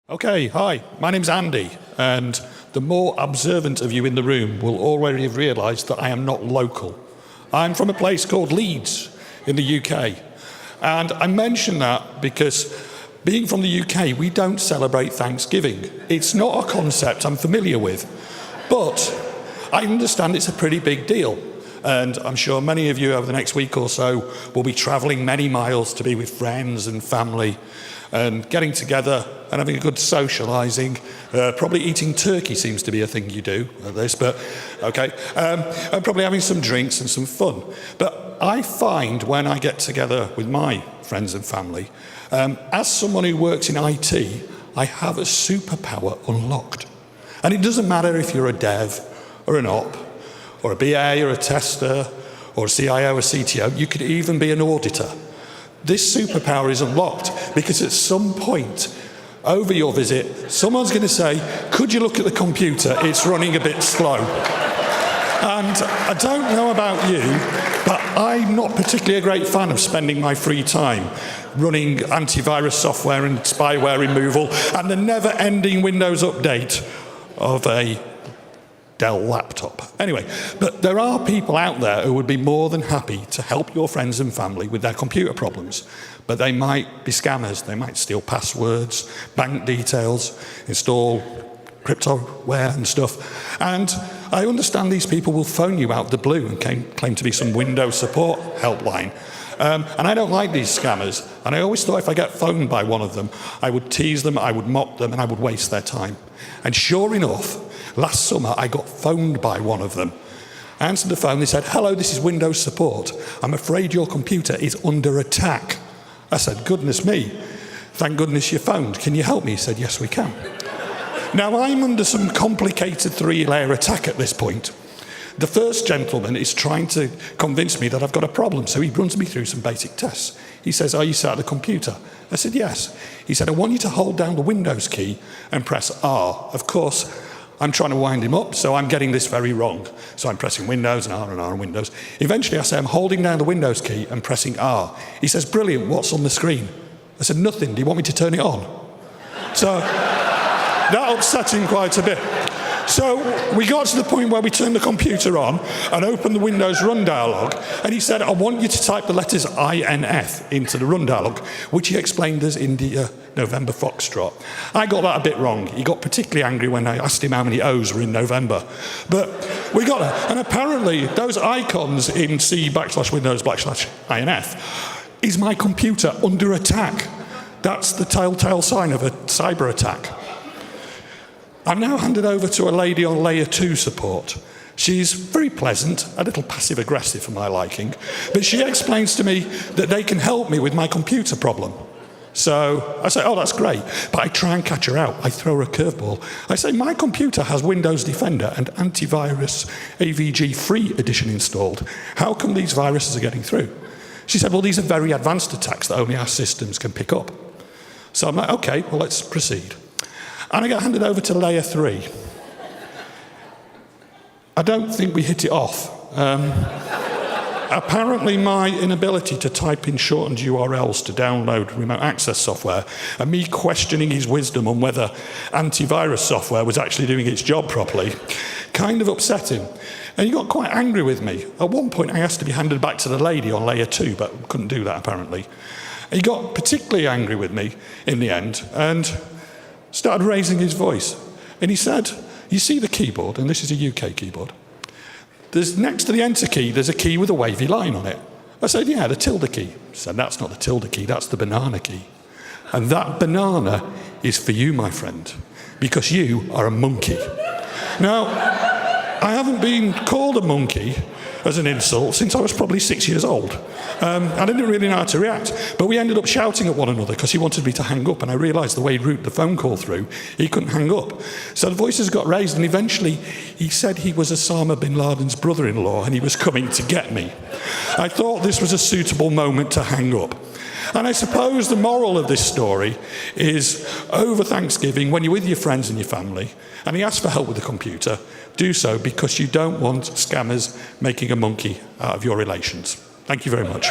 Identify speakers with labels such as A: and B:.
A: Okay, hi, my name's Andy, and the more observant of you in the room will already have realised that I am not local. I'm from a place called Leeds in the UK, and I mention that because being from the UK, we don't celebrate Thanksgiving. It's not a concept I'm familiar with, but I understand it's a pretty big deal, and I'm sure many of you over the next week or so will be travelling many miles to be with friends and family and getting together and having a good socialising. Probably eating turkey seems to be a thing you do at this, but okay. And probably having some drinks and some fun. But I find when I get together with my friends and family, as someone who works in IT, I have a superpower unlocked. And it doesn't matter if you're a dev or an op, or a BA or a tester, or a CIO or CTO, you could even be an auditor. This superpower is unlocked because at some point over your visit, someone's going to say, could you look at the computer? It's running a bit slow. And I don't know about you, but I'm not particularly a great fan of spending my free time running antivirus software and spyware removal and the never-ending Windows update of a Dell laptop. Anyway, but there are people out there who would be more than happy to help your friends and family with their computer problems, but they might be scammers. They might steal passwords, bank details, install cryptoware and stuff. And I understand these people will phone you out the blue and claim to be some Windows support helpline. And I don't like these scammers. And I always thought if I get phoned by one of them, I would tease them, I would mock them, and I would waste their time. And sure enough, last summer, I got phoned by one of them. I answered the phone, they said, hello, this is Windows support. I'm afraid your computer is under attack. I said, goodness me, thank goodness you phoned. Can you help me? He said, yes, we can. Now, I'm under some complicated three-layer attack at this point. The first gentleman is trying to convince me that I've got a problem, so he runs me through some basic tests. He says, are you sat at the computer? I said, yes. He said, I want you to hold down the Windows key and press R. Of course, I'm trying to wind him up, so I'm getting this very wrong. So I'm pressing Windows and R and Windows. Eventually I say, I'm holding down the Windows key and pressing R. He says, brilliant, what's on the screen? I said, nothing, do you want me to turn it on? So that upset him quite a bit. So we got to the point where we turned the computer on and opened the Windows run dialog, and he said, I want you to type the letters INF into the run dialog, which he explained as India, November, Foxtrot. I got that a bit wrong. He got particularly angry when I asked him how many O's were in November. But we got it. And apparently those icons in C/Windows/INF is my computer under attack. That's the telltale sign of a cyber attack. I'm now handed over to a lady on layer 2 support. She's very pleasant, a little passive-aggressive for my liking, but she explains to me that they can help me with my computer problem. So I say, oh, that's great, but I try and catch her out. I throw her a curveball. I say, my computer has Windows Defender and Antivirus AVG Free Edition installed. How come these viruses are getting through? She said, well, these are very advanced attacks that only our systems can pick up. So I'm like, okay, well, let's proceed. And I got handed over to layer 3. I don't think we hit it off. Apparently my inability to type in shortened URLs to download remote access software and me questioning his wisdom on whether antivirus software was actually doing its job properly kind of upset him. And he got quite angry with me. At one point I asked to be handed back to the lady on layer 2, but couldn't do that apparently. He got particularly angry with me in the end and started raising his voice. And he said, you see the keyboard, and this is a UK keyboard. There's next to the enter key, there's a key with a wavy line on it. I said, yeah, the tilde key. He said, that's not the tilde key, that's the banana key. And that banana is for you, my friend, because you are a monkey. Now, I haven't been called a monkey as an insult since I was probably 6 years old. I didn't really know how to react, but we ended up shouting at one another because he wanted me to hang up, and I realised the way he routed the phone call through, he couldn't hang up. So the voices got raised, and eventually he said he was Osama bin Laden's brother-in-law and he was coming to get me. I thought this was a suitable moment to hang up. And I suppose the moral of this story is, over Thanksgiving, when you're with your friends and your family, and he asks for help with the computer, do so because you don't want scammers making a monkey out of your relations. Thank you very much.